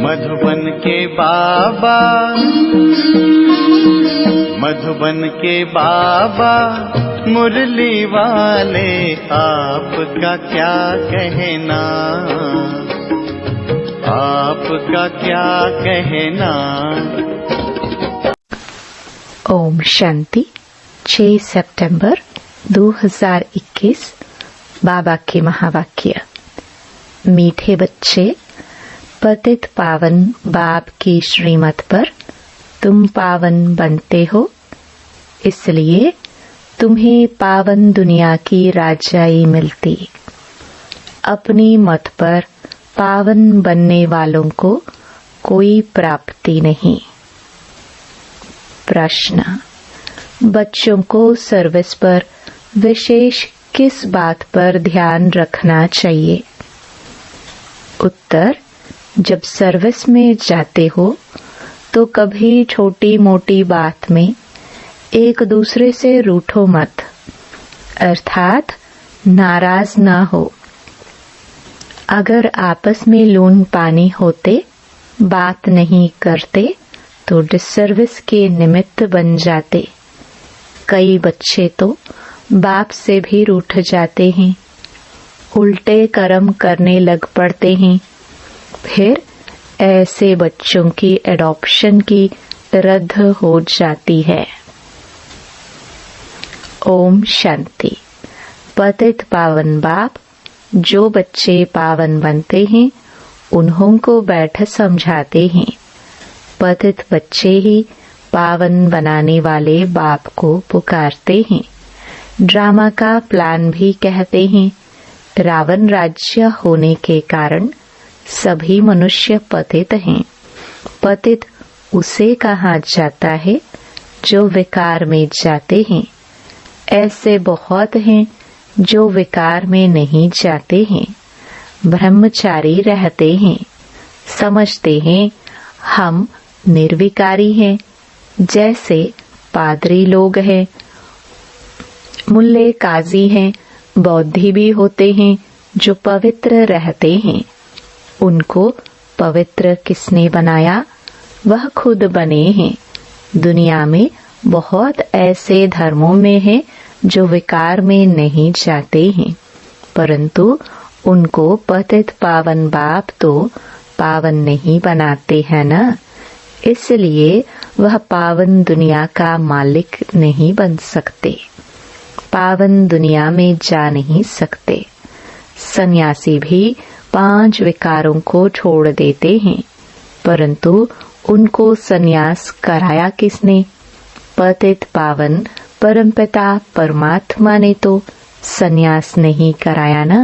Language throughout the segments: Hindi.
मधुबन के बाबा, मधुबन के बाबा मुरली वाले, आपका क्या कहना, आपका क्या कहना। ओम शांति। 6 सितंबर 2021 बाबा के महावाक्य। मीठे बच्चे, पतित पावन बाप की श्रीमत पर तुम पावन बनते हो, इसलिए तुम्हें पावन दुनिया की राजाई मिलती। अपनी मत पर पावन बनने वालों को कोई प्राप्ति नहीं। प्रश्न: बच्चों को सर्विस पर विशेष किस बात पर ध्यान रखना चाहिए? उत्तर: जब सर्विस में जाते हो तो कभी छोटी मोटी बात में एक दूसरे से रूठो मत, अर्थात नाराज ना हो। अगर आपस में लून पानी होते, बात नहीं करते तो डिसर्विस के निमित्त बन जाते। कई बच्चे तो बाप से भी रूठ जाते हैं, उल्टे कर्म करने लग पड़ते हैं। फिर ऐसे बच्चों की एडॉप्शन की रद्द हो जाती है। ओम शांति। पतित पावन बाप जो बच्चे पावन बनते हैं उन्हों को बैठ समझाते हैं। पतित बच्चे ही पावन बनाने वाले बाप को पुकारते हैं। ड्रामा का प्लान भी कहते हैं। रावण राज्य होने के कारण सभी मनुष्य पतित हैं। पतित उसे कहा जाता है जो विकार में जाते हैं। ऐसे बहुत हैं जो विकार में नहीं जाते हैं, ब्रह्मचारी रहते हैं, समझते हैं हम निर्विकारी हैं। जैसे पादरी लोग हैं, मुल्ले काजी हैं, बौद्धि भी होते हैं जो पवित्र रहते हैं। उनको पवित्र किसने बनाया? वह खुद बने हैं। दुनिया में बहुत ऐसे धर्मों में हैं जो विकार में नहीं जाते हैं, परंतु उनको पतित पावन बाप तो पावन नहीं बनाते हैं ना, इसलिए वह पावन दुनिया का मालिक नहीं बन सकते, पावन दुनिया में जा नहीं सकते। सन्यासी भी 5 विकारों को छोड़ देते हैं, परंतु उनको सन्यास कराया किसने? पतित पावन परमपिता परमात्मा ने तो सन्यास नहीं कराया ना।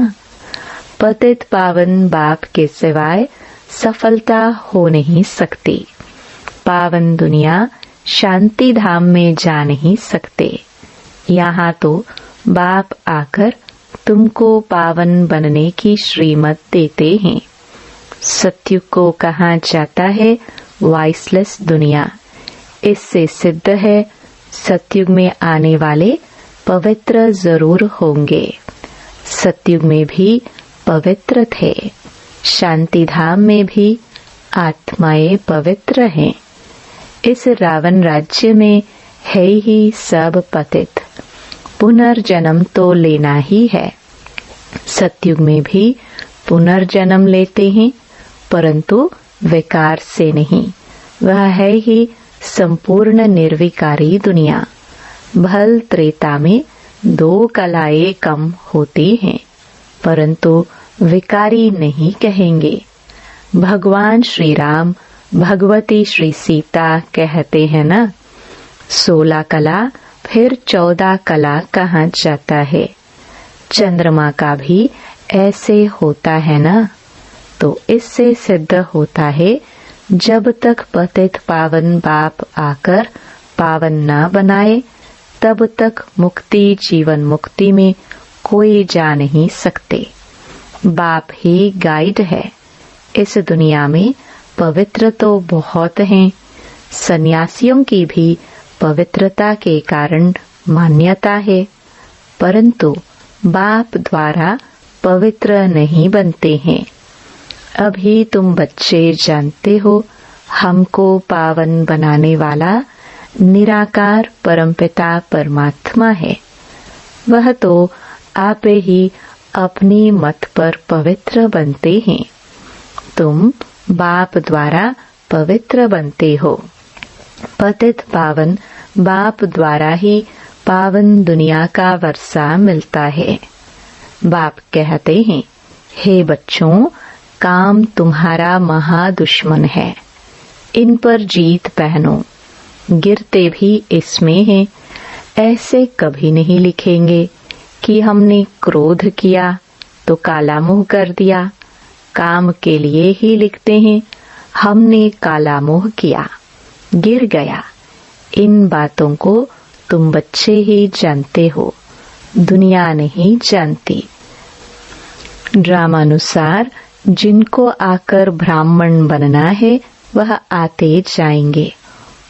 पतित पावन बाप के सिवाय सफलता हो नहीं सकती। पावन दुनिया शांति धाम में जा नहीं सकते। यहाँ तो बाप आकर तुमको पावन बनने की श्रीमत देते हैं। सत्युग को कहा जाता है वॉइसलेस दुनिया। इससे सिद्ध है सत्युग में आने वाले पवित्र जरूर होंगे। सत्युग में भी पवित्र थे, शांति धाम में भी आत्माएं पवित्र हैं। इस रावण राज्य में है ही सब पतित। पुनर्जन्म तो लेना ही है। सत्युग में भी पुनर्जन्म लेते हैं, परंतु विकार से नहीं। वह है ही संपूर्ण निर्विकारी दुनिया। भल त्रेता में 2 कलाएं कम होती हैं, परंतु विकारी नहीं कहेंगे। भगवान श्री राम भगवती श्री सीता कहते हैं ना, 16 कला फिर 14 कला कहा जाता है। चंद्रमा का भी ऐसे होता है ना, तो इससे सिद्ध होता है जब तक पतित पावन बाप आकर पावन न बनाए, तब तक मुक्ति जीवन मुक्ति में कोई जा नहीं सकते। बाप ही गाइड है। इस दुनिया में पवित्र तो बहुत हैं। सन्यासियों की भी पवित्रता के कारण मान्यता है, परंतु बाप द्वारा पवित्र नहीं बनते हैं। अभी तुम बच्चे जानते हो, हमको पावन बनाने वाला निराकार परमपिता परमात्मा है। वह तो आप ही अपनी मत पर पवित्र बनते हैं। तुम बाप द्वारा पवित्र बनते हो। पतित पावन बाप द्वारा ही पावन दुनिया का वर्षा मिलता है। बाप कहते हैं, हे बच्चों, काम तुम्हारा महादुश्मन है, इन पर जीत पहनो। गिरते भी इसमें हैं। ऐसे कभी नहीं लिखेंगे कि हमने क्रोध किया तो काला मुंह कर दिया। काम के लिए ही लिखते हैं, हमने काला मुंह किया, गिर गया। इन बातों को तुम बच्चे ही जानते हो, दुनिया नहीं जानती। ड्रामानुसार जिनको आकर ब्राह्मण बनना है वह आते जाएंगे,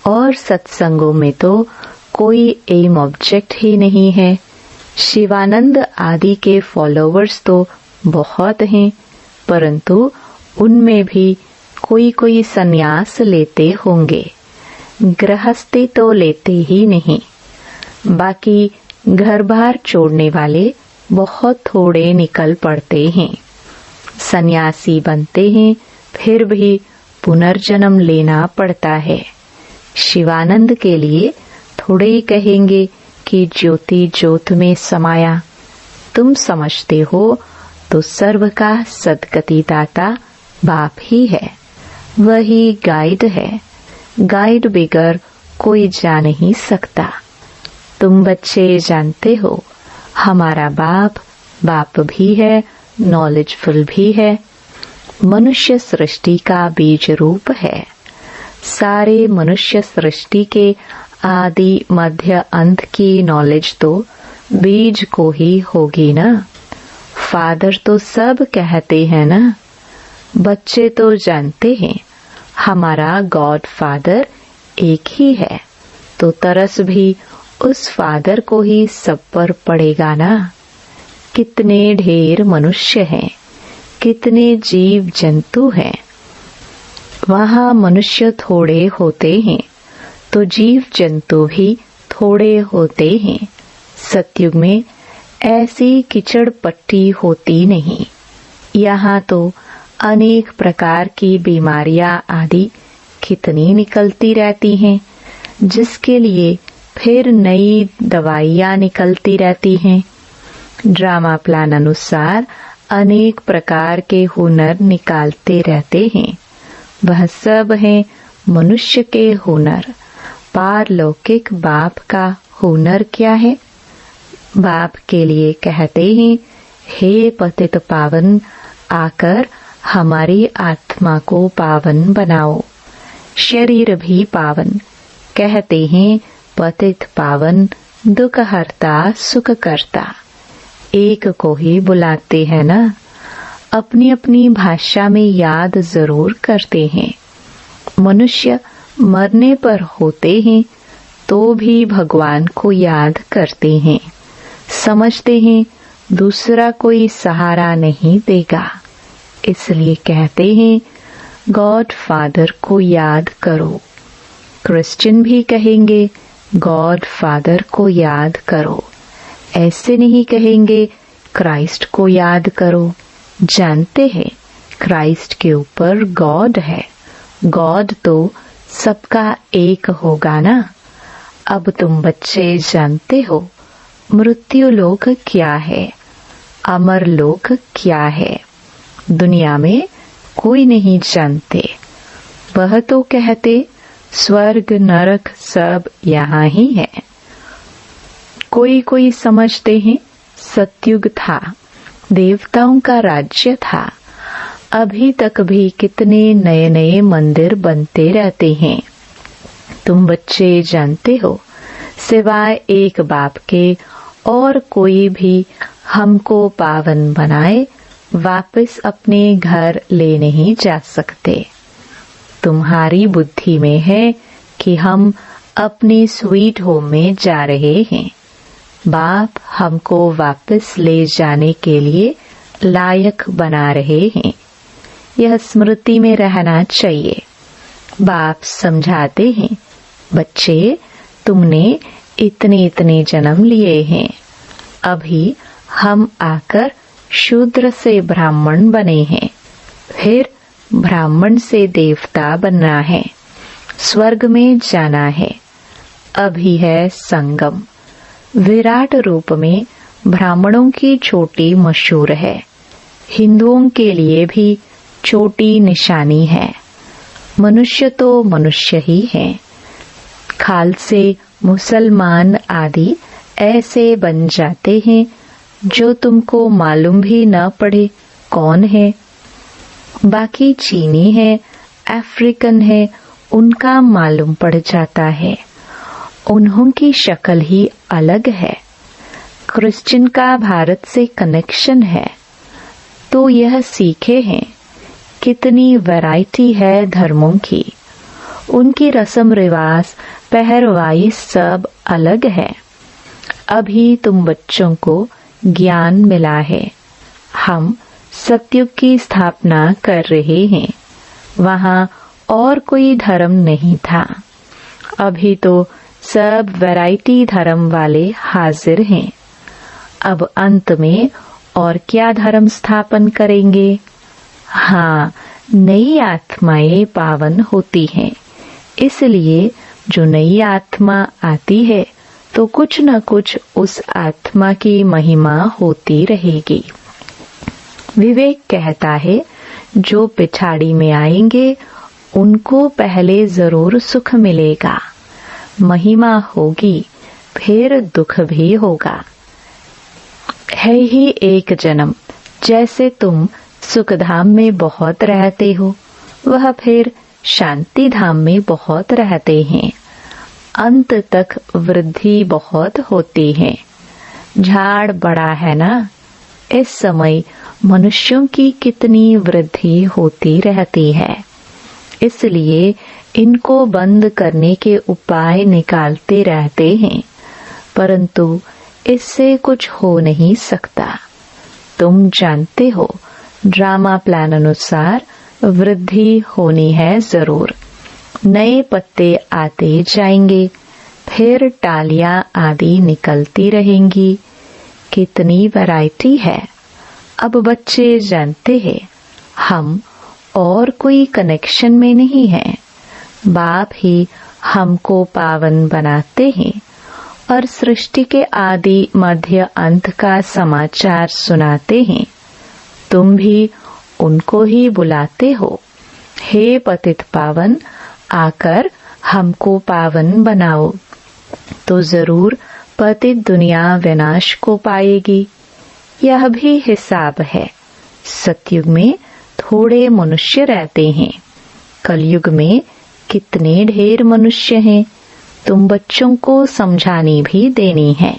और सत्संगों में तो कोई एम ऑब्जेक्ट ही नहीं है। शिवानंद आदि के फॉलोवर्स तो बहुत हैं, परंतु उनमें भी कोई कोई संन्यास लेते होंगे, गृहस्थी तो लेते ही नहीं। बाकी घर बार छोड़ने वाले बहुत थोड़े निकल पड़ते हैं। सन्यासी बनते हैं, फिर भी पुनर्जन्म लेना पड़ता है। शिवानंद के लिए थोड़े ही कहेंगे कि ज्योति ज्योत में समाया। तुम समझते हो तो सर्व का सद्गति दाता बाप ही है, वही गाइड है। गाइड बिगर कोई जा नहीं सकता। तुम बच्चे जानते हो, हमारा बाप भी है, नॉलेजफुल भी है, मनुष्य सृष्टि का बीज रूप है। सारे मनुष्य सृष्टि के आदि मध्य अंत की नॉलेज तो बीज को ही होगी ना। फादर तो सब कहते हैं ना। बच्चे तो जानते हैं हमारा गॉड फादर एक ही है, तो तरस भी उस फादर को ही सब पर पड़ेगा ना। कितने ढेर मनुष्य हैं, कितने जीव जंतु हैं। वहाँ मनुष्य थोड़े होते हैं तो जीव जंतु भी थोड़े होते हैं। सतयुग में ऐसी कीचड़ पट्टी होती नहीं। यहाँ तो अनेक प्रकार की बीमारियां आदि कितनी निकलती रहती हैं, जिसके लिए फिर नई दवाइयाँ निकलती रहती हैं। ड्रामा प्लान अनुसार अनेक प्रकार के हुनर निकालते रहते हैं। वह सब है मनुष्य के हुनर। पारलौकिक बाप का हुनर क्या है? बाप के लिए कहते हैं, हे पतित पावन, आकर हमारी आत्मा को पावन बनाओ। शरीर भी पावन। कहते हैं, पतित पावन, दुख हरता सुख करता। एक को ही बुलाते हैं ना। अपनी अपनी भाषा में याद जरूर करते हैं। मनुष्य मरने पर होते हैं तो भी भगवान को याद करते हैं। समझते हैं दूसरा कोई सहारा नहीं देगा, इसलिए कहते हैं गॉड फादर को याद करो। क्रिश्चियन भी कहेंगे गॉड फादर को याद करो। ऐसे नहीं कहेंगे क्राइस्ट को याद करो। जानते हैं क्राइस्ट के ऊपर गॉड है। गॉड तो सबका एक होगा ना। अब तुम बच्चे जानते हो मृत्यु लोक क्या है, अमर लोक क्या है। दुनिया में कोई नहीं जानते। वह तो कहते स्वर्ग नरक सब यहाँ ही है। कोई कोई समझते हैं सतयुग था, देवताओं का राज्य था। अभी तक भी कितने नए नए मंदिर बनते रहते हैं। तुम बच्चे जानते हो सिवाय एक बाप के और कोई भी हमको पावन बनाए वापस अपने घर ले नहीं जा सकते। तुम्हारी बुद्धि में है कि हम अपने स्वीट होम में जा रहे हैं। बाप हमको वापस ले जाने के लिए लायक बना रहे हैं। यह स्मृति में रहना चाहिए। बाप समझाते हैं, बच्चे तुमने इतने इतने जन्म लिए हैं, अभी हम आकर शूद्र से ब्राह्मण बने हैं, फिर ब्राह्मण से देवता बनना है, स्वर्ग में जाना है। अभी है संगम। विराट रूप में ब्राह्मणों की चोटी मशहूर है, हिंदुओं के लिए भी चोटी निशानी है। मनुष्य तो मनुष्य ही है, खालसे मुसलमान आदि ऐसे बन जाते हैं जो तुमको मालूम भी न पड़े कौन है। बाकी चीनी है, अफ्रीकन है, उनका मालूम पड़ जाता है, उन्हों की शक्ल ही अलग है। क्रिश्चियन का भारत से कनेक्शन है तो यह सीखे हैं कितनी वैरायटी है धर्मों की, उनकी रस्म रिवाज पहरवाई सब अलग है। अभी तुम बच्चों को ज्ञान मिला है, हम सतयुग की स्थापना कर रहे हैं, वहाँ और कोई धर्म नहीं था, अभी तो सब वैरायटी धर्म वाले हाजिर हैं। अब अंत में और क्या धर्म स्थापन करेंगे? हाँ, नई आत्माएं पावन होती हैं, इसलिए जो नई आत्मा आती है तो कुछ न कुछ उस आत्मा की महिमा होती रहेगी। विवेक कहता है, जो पिछाड़ी में आएंगे उनको पहले जरूर सुख मिलेगा, महिमा होगी फिर दुख भी होगा। है ही एक जन्म, जैसे तुम सुख धाम में बहुत रहते हो, वह फिर शांति धाम में बहुत रहते हैं। अंत तक वृद्धि बहुत होती है। झाड़ बड़ा है ना, इस समय मनुष्यों की कितनी वृद्धि होती रहती है, इसलिए इनको बंद करने के उपाय निकालते रहते हैं, परंतु इससे कुछ हो नहीं सकता। तुम जानते हो, ड्रामा प्लान अनुसार वृद्धि होनी है जरूर। नए पत्ते आते जाएंगे, फिर टालियां आदि निकलती रहेंगी। कितनी वैरायटी है। अब बच्चे जानते हैं, हम और कोई कनेक्शन में नहीं हैं, बाप ही हमको पावन बनाते हैं और सृष्टि के आदि मध्य अंत का समाचार सुनाते हैं। तुम भी उनको ही बुलाते हो, हे पतित पावन, आकर हमको पावन बनाओ, तो जरूर पतित दुनिया विनाश को पाएगी। यह भी हिसाब है। सतयुग में थोड़े मनुष्य रहते हैं, कलयुग में कितने ढेर मनुष्य हैं। तुम बच्चों को समझानी भी देनी है।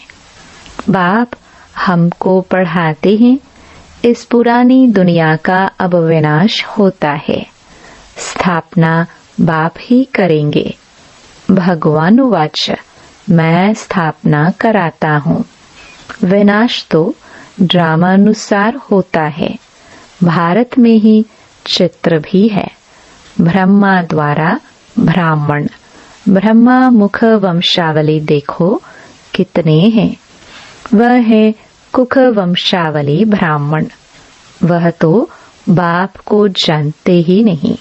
बाप हमको पढ़ाते हैं, इस पुरानी दुनिया का अब विनाश होता है, स्थापना बाप ही करेंगे। भगवान वाच, मैं स्थापना कराता हूँ। विनाश तो ड्रामानुसार होता है। भारत में ही चित्र भी है। ब्रह्मा द्वारा ब्राह्मण, ब्रह्मा मुख वंशावली देखो कितने हैं। वह है कुख वंशावली ब्राह्मण, वह तो बाप को जानते ही नहीं।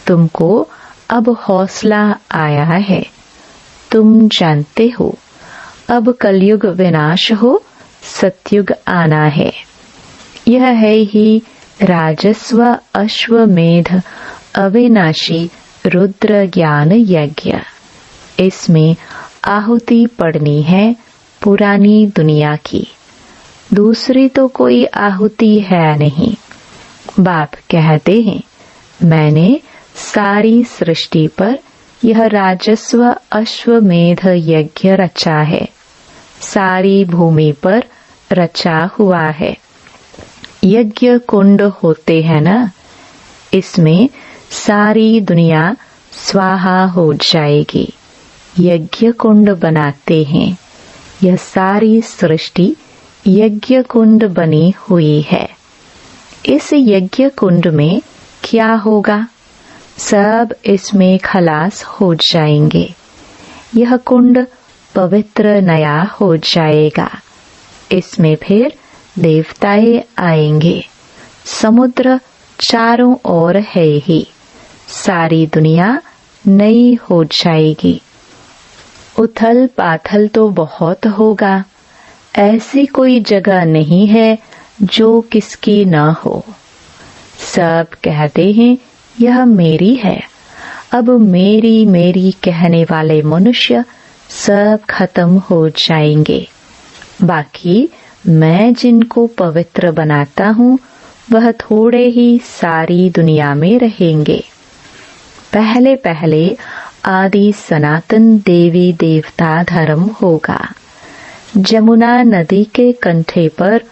तुमको अब हौसला आया है, तुम जानते हो अब कलयुग विनाश हो, सतयुग आना है। यह है ही राजस्व अश्वमेध अविनाशी रुद्र ज्ञान यज्ञ। इसमें आहुति पड़नी है पुरानी दुनिया की, दूसरी तो कोई आहुति है नहीं। बाप कहते हैं, मैंने सारी सृष्टि पर यह राजस्व अश्वमेध यज्ञ रचा है, सारी भूमि पर रचा हुआ है। यज्ञ कुंड होते हैं ना, इसमें सारी दुनिया स्वाहा हो जाएगी। यज्ञ कुंड बनाते हैं, यह सारी सृष्टि यज्ञ कुंड बनी हुई है। इस यज्ञ कुंड में क्या होगा? सब इसमें खलास हो जाएंगे। यह कुंड पवित्र नया हो जाएगा। इसमें फिर देवताएं आएंगे। समुद्र चारों ओर है ही। सारी दुनिया नई हो जाएगी। उथल पाथल तो बहुत होगा। ऐसी कोई जगह नहीं है जो किसकी न हो। सब कहते हैं यह मेरी है। अब मेरी मेरी कहने वाले मनुष्य सब खत्म हो जाएंगे। बाकी मैं जिनको पवित्र बनाता हूँ वह थोड़े ही सारी दुनिया में रहेंगे। पहले पहले आदि सनातन देवी देवता धर्म होगा। जमुना नदी के कंठे पर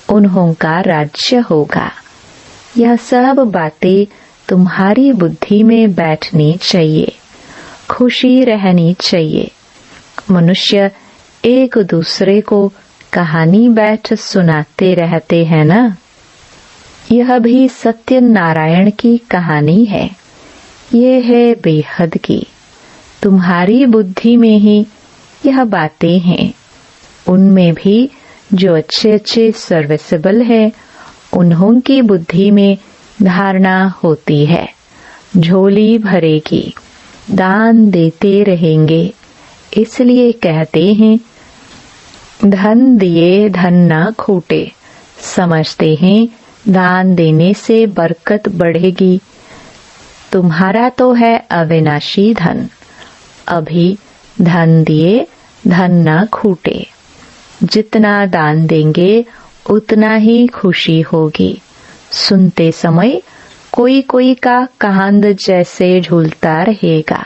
उन्हों का राज्य होगा। यह सब बातें तुम्हारी बुद्धि में बैठनी चाहिए। खुशी रहनी चाहिए। मनुष्य एक दूसरे को कहानी बैठ सुनाते रहते हैं ना। यह भी सत्यनारायण की कहानी है। ये है बेहद की। तुम्हारी बुद्धि में ही यह बातें हैं। उनमें भी जो अच्छे अच्छे सर्विसेबल है उन्हों की बुद्धि में धारणा होती है। झोली भरेगी, दान देते रहेंगे। इसलिए कहते हैं धन दिए धन न खूटे। समझते हैं दान देने से बरकत बढ़ेगी। तुम्हारा तो है अविनाशी धन। अभी धन दिए धन न खूटे। जितना दान देंगे उतना ही खुशी होगी। सुनते समय कोई कोई का कांद जैसे झूलता रहेगा।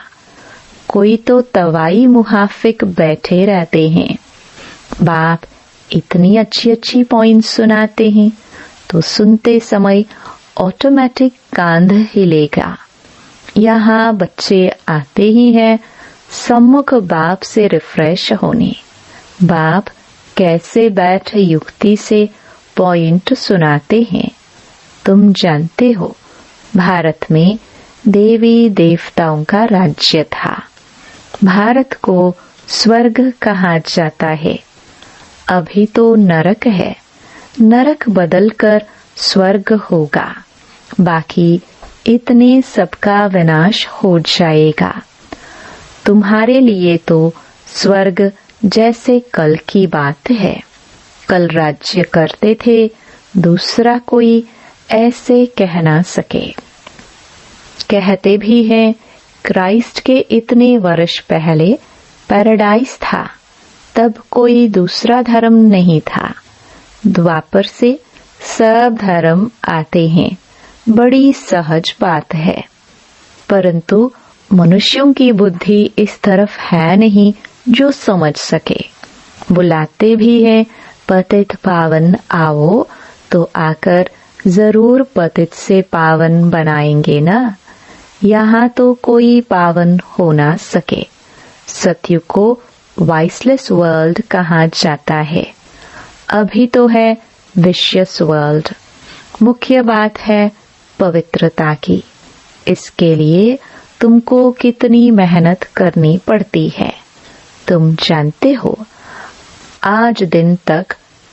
कोई तो तवाई मुहाफिक बैठे रहते हैं। बाप इतनी अच्छी अच्छी पॉइंट्स सुनाते हैं तो सुनते समय ऑटोमेटिक कांध हिलेगा। यहाँ बच्चे आते ही हैं सम्मुख बाप से रिफ्रेश होने। बाप कैसे बैठ युक्ति से पॉइंट सुनाते हैं। तुम जानते हो भारत में देवी देवताओं का राज्य था। भारत को स्वर्ग कहा जाता है। अभी तो नरक है। नरक बदलकर स्वर्ग होगा। बाकी इतने सबका विनाश हो जाएगा। तुम्हारे लिए तो स्वर्ग जैसे कल की बात है। कल राज्य करते थे, दूसरा कोई ऐसे कह ना सके। कहते भी हैं क्राइस्ट के इतने वर्ष पहले पैराडाइज था। तब कोई दूसरा धर्म नहीं था। द्वापर से सब धर्म आते हैं। बड़ी सहज बात है। परंतु मनुष्यों की बुद्धि इस तरफ है नहीं जो समझ सके। बुलाते भी हैं पतित पावन आओ, तो आकर जरूर पतित से पावन बनाएंगे ना। यहाँ तो कोई पावन हो ना सके। सत्युग को वाइसलेस वर्ल्ड कहा जाता है। अभी तो है विशियस वर्ल्ड। मुख्य बात है पवित्रता की। इसके लिए तुमको कितनी मेहनत करनी पड़ती है तुम जानते हो। आज दिन तक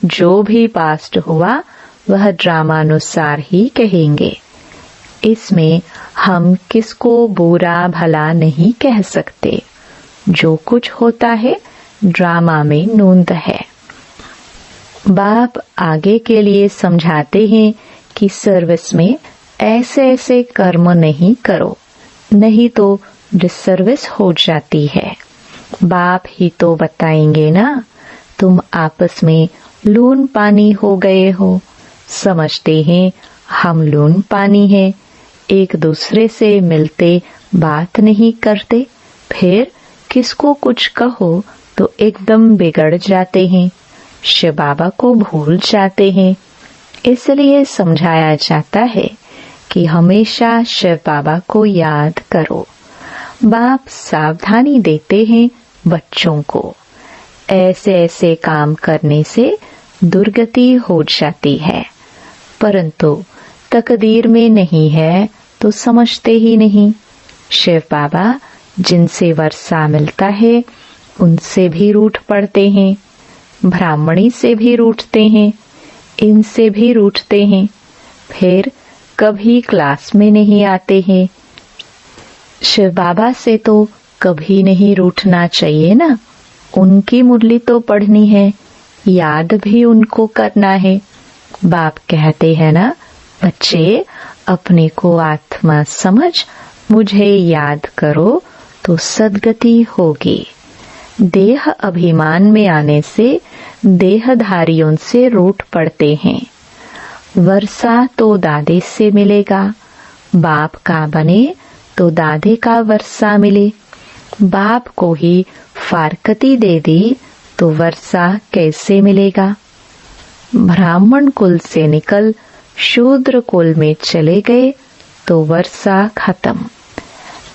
जो भी पास्ट हुआ वह ड्रामानुसार ही कहेंगे। इसमें हम किसको बुरा भला नहीं कह सकते। जो कुछ होता है ड्रामा में नूंद है। बाप आगे के लिए समझाते हैं कि सर्विस में ऐसे ऐसे कर्म नहीं करो, नहीं तो डिसर्विस हो जाती है। बाप ही तो बताएंगे ना। तुम आपस में लून पानी हो गए हो। समझते हैं हम लून पानी हैं। एक दूसरे से मिलते बात नहीं करते। फिर किसको कुछ कहो तो एकदम बिगड़ जाते हैं। शिव बाबा को भूल जाते हैं। इसलिए समझाया जाता है कि हमेशा शिव बाबा को याद करो। बाप सावधानी देते हैं बच्चों को। ऐसे ऐसे काम करने से दुर्गति हो जाती है। परंतु तकदीर में नहीं है तो समझते ही नहीं। शिव बाबा जिनसे वर्षा मिलता है उनसे भी रूठ पड़ते हैं, ब्राह्मणी से भी रूठते हैं, इनसे भी रूठते हैं, फिर कभी क्लास में नहीं आते हैं। शिव बाबा से तो कभी नहीं रूठना चाहिए ना, उनकी मुरली तो पढ़नी है, याद भी उनको करना है। बाप कहते हैं ना, बच्चे अपने को आत्मा समझ मुझे याद करो तो सद्गति होगी। देह अभिमान में आने से देहधारियों से रूठ पड़ते हैं। वर्षा तो दादे से मिलेगा, बाप का बने तो दादे का वर्षा मिले। बाप को ही फारकती दे दी तो वर्षा कैसे मिलेगा। ब्राह्मण कुल से निकल शूद्र कुल में चले गए तो वर्षा खत्म,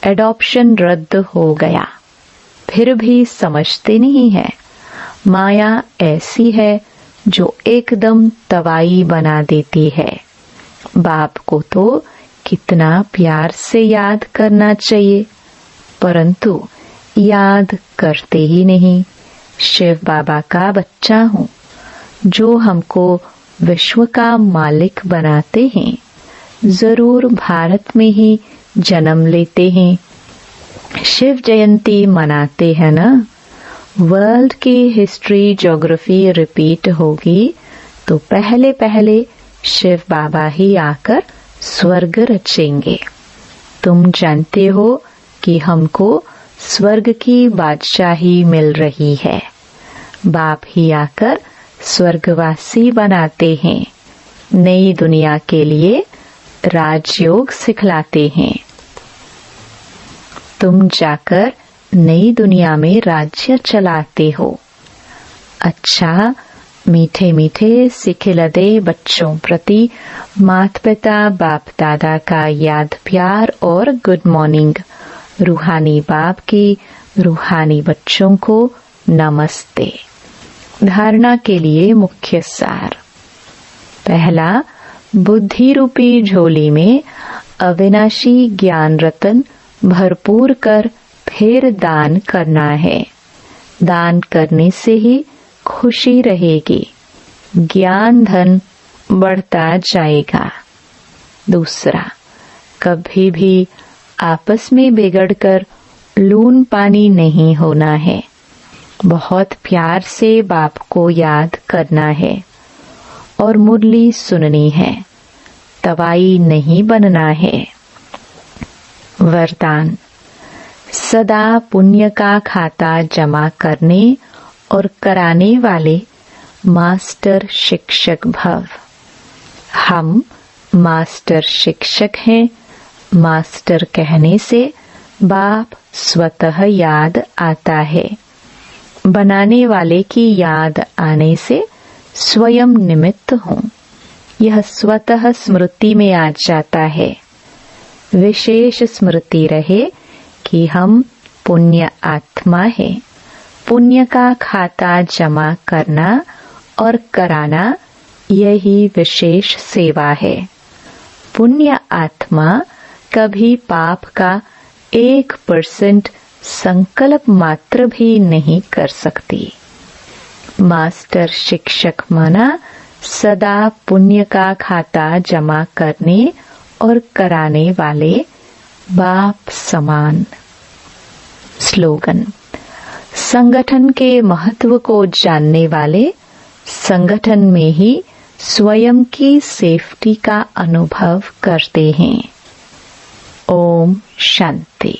एडॉप्शन रद्द हो गया। फिर भी समझते नहीं है। माया ऐसी है जो एकदम तवाई बना देती है। बाप को तो कितना प्यार से याद करना चाहिए, परंतु याद करते ही नहीं। शिव बाबा का बच्चा हूँ, जो हमको विश्व का मालिक बनाते हैं, जरूर भारत में ही जन्म लेते हैं। शिव जयंती मनाते हैं ना। वर्ल्ड की हिस्ट्री ज्योग्राफी रिपीट होगी तो पहले पहले शिव बाबा ही आकर स्वर्ग रचेंगे। तुम जानते हो कि हमको स्वर्ग की बादशाही मिल रही है। बाप ही आकर स्वर्गवासी बनाते हैं, नई दुनिया के लिए राजयोग सिखलाते हैं। तुम जाकर नई दुनिया में राज्य चलाते हो। अच्छा, मीठे मीठे सिखिलदे बच्चों प्रति माता पिता बाप दादा का याद प्यार और गुड मॉर्निंग। रूहानी बाप की रूहानी बच्चों को नमस्ते। धारणा के लिए मुख्य सार। पहला, बुद्धि रूपी झोली में अविनाशी ज्ञान रतन भरपूर कर फिर दान करना है। दान करने से ही खुशी रहेगी, ज्ञान धन बढ़ता जाएगा। दूसरा, कभी भी आपस में बिगड़कर लून पानी नहीं होना है। बहुत प्यार से बाप को याद करना है और मुरली सुननी है, तवाई नहीं बनना है। वरदान, सदा पुण्य का खाता जमा करने और कराने वाले मास्टर शिक्षक भव। हम मास्टर शिक्षक हैं। मास्टर कहने से बाप स्वतः याद आता है। बनाने वाले की याद आने से स्वयं निमित्त हूँ, यह स्वतः स्मृति में आ जाता है। विशेष स्मृति रहे कि हम पुण्य आत्मा है। पुण्य का खाता जमा करना और कराना यही विशेष सेवा है। पुण्य आत्मा कभी पाप का 1% संकल्प मात्र भी नहीं कर सकती। मास्टर शिक्षक माना सदा पुण्य का खाता जमा करने और कराने वाले बाप समान। स्लोगन, संगठन के महत्व को जानने वाले संगठन में ही स्वयं की सेफ्टी का अनुभव करते हैं। ओम शांति।